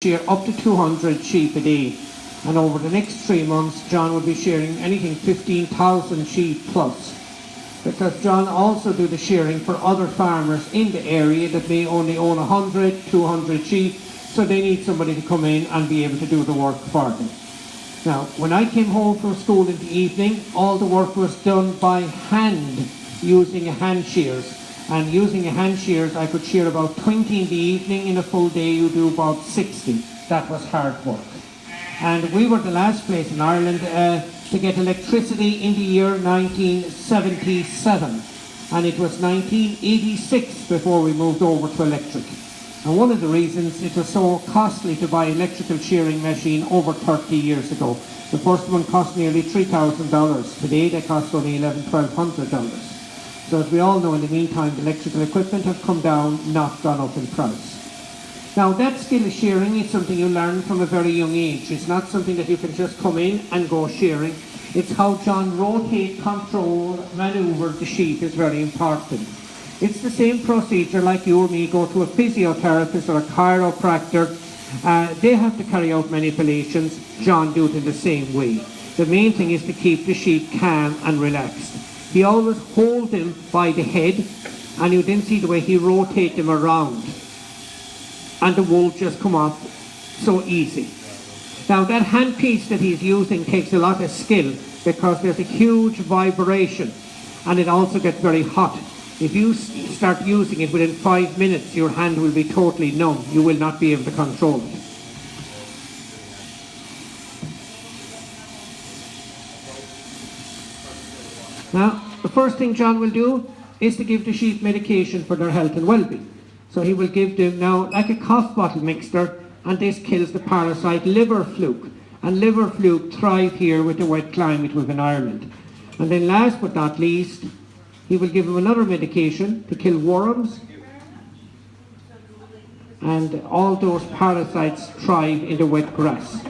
shear up to 200 sheep a day, and over the next 3 months John will be shearing anything 15,000 sheep plus, because John also do the shearing for other farmers in the area that may only own 100, 200 sheep, so they need somebody to come in and be able to do the work for them. Now, when I came home from school in the evening, all the work was done by hand, using hand shears. And using a hand shears, I could shear about 20 in the evening. In a full day, you do about 60. That was hard work. And we were the last place in Ireland to get electricity in the year 1977. And it was 1986 before we moved over to electric. And one of the reasons it was so costly to buy an electrical shearing machine over 30 years ago. The first one cost nearly $3,000. Today they cost only $1,100, $1,200. So as we all know, in the meantime, the electrical equipment have come down, not gone up in price. Now, that skill of shearing is something you learn from a very young age. It's not something that you can just come in and go shearing. It's how John rotate, control, manoeuvre the sheep is very important. It's the same procedure like you or me go to a physiotherapist or a chiropractor. They have to carry out manipulations. John do it in the same way. The main thing is to keep the sheep calm and relaxed. He always holds him by the head, and you then see the way he rotates him around, and the wool just come off so easy. Now, that handpiece that he's using takes a lot of skill, because there's a huge vibration, and it also gets very hot. If you start using it within 5 minutes, your hand will be totally numb. You will not be able to control it. Now, the first thing John will do is to give the sheep medication for their health and well-being. So he will give them now like a cough bottle mixture, and this kills the parasite liver fluke. And liver fluke thrive here with the wet climate we have in Ireland. And then last but not least, he will give them another medication to kill worms. And all those parasites thrive in the wet grass.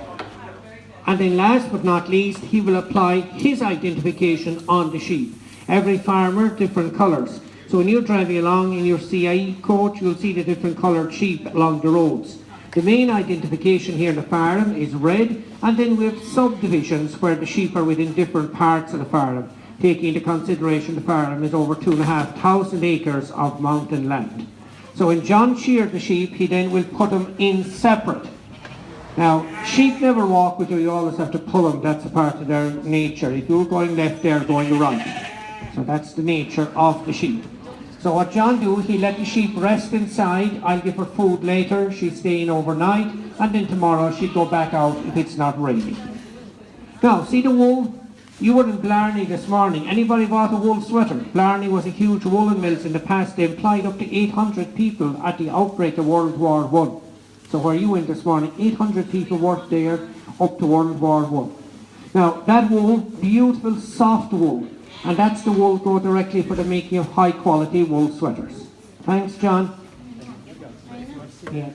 And then last but not least, he will apply his identification on the sheep. Every farmer, different colours. So when you're driving along in your CIE coach, you'll see the different coloured sheep along the roads. The main identification here in the farm is red, and then we have subdivisions where the sheep are within different parts of the farm, taking into consideration the farm is over 2,500 acres of mountain land. So when John sheared the sheep, he then will put them in separate. Now, sheep never walk with you, you always have to pull them, that's a part of their nature. If you're going left, they're going right. So that's the nature of the sheep. So what John do, he let the sheep rest inside. I'll give her food later, she's staying overnight, and then tomorrow she'll go back out if it's not raining. Now, see the wool? You were in Blarney this morning. Anybody bought a wool sweater? Blarney was a huge woolen mills in the past. They employed up to 800 people at the outbreak of World War I. So where you went this morning, 800 people worked there up to World War I. Now, that wool, beautiful soft wool, and that's the wool go directly for the making of high quality wool sweaters. Thanks, John. Yeah.